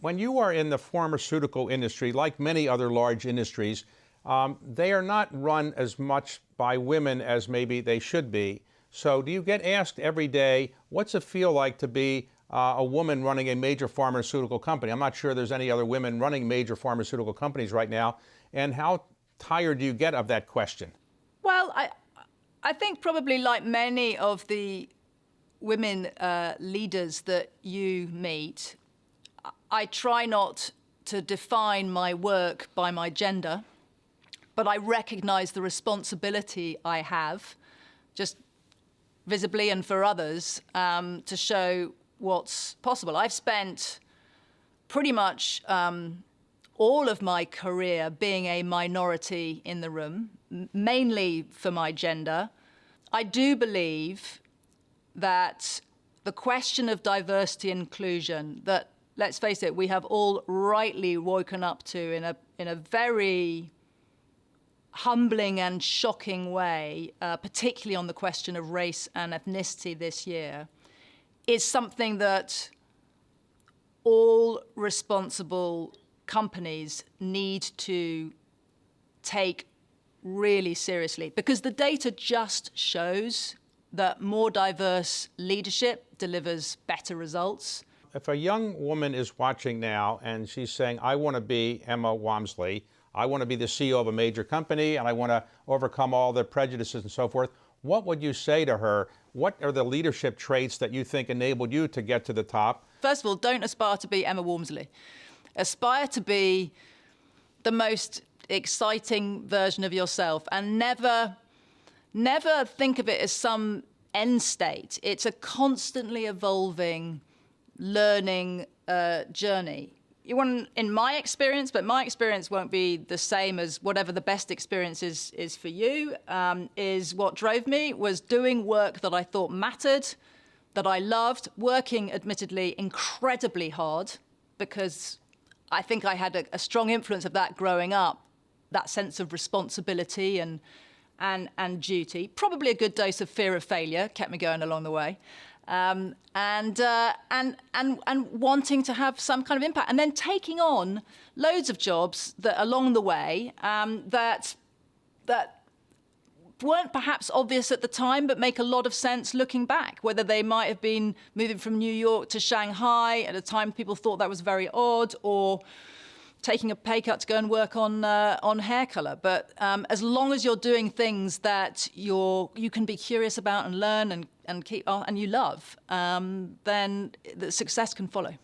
When you are in the pharmaceutical industry, like many other large industries, they are not run as much by women as maybe they should be. So do you get asked every day, what's it feel like to be a woman running a major pharmaceutical company? I'm not sure there's any other women running major pharmaceutical companies right now. And how tired do you get of that question? Well, I think probably like many of the women leaders that you meet, I try not to define my work by my gender, but I recognize the responsibility I have, just visibly and for others, to show what's possible. I've spent pretty much all of my career being a minority in the room, mainly for my gender. I do believe that the question of diversity and inclusion that, let's face it, we have all rightly woken up to in a very humbling and shocking way, particularly on the question of race and ethnicity this year, is something that all responsible companies need to take really seriously, because the data just shows that more diverse leadership delivers better results. If a young woman is watching now and she's saying, I want to be Emma Walmsley, I want to be the CEO of a major company, and I want to overcome all the prejudices and so forth, what would you say to her? What are the leadership traits that you think enabled you to get to the top? First of all, don't aspire to be Emma Walmsley. Aspire to be the most exciting version of yourself, and never think of it as some end state. It's a constantly evolving learning journey. You want, in my experience, but my experience won't be the same as whatever the best experience is for you, is what drove me was doing work that I thought mattered, that I loved, working admittedly incredibly hard, because I think I had a strong influence of that growing up, that sense of responsibility and duty. Probably a good dose of fear of failure kept me going along the way. And wanting to have some kind of impact, and then taking on loads of jobs that along the way that weren't perhaps obvious at the time, but make a lot of sense looking back. Whether they might have been moving from New York to Shanghai at a time people thought that was very odd, or taking a pay cut to go and work on hair color. But as long as you're doing things that you can be curious about and learn and keep and you love, then the success can follow.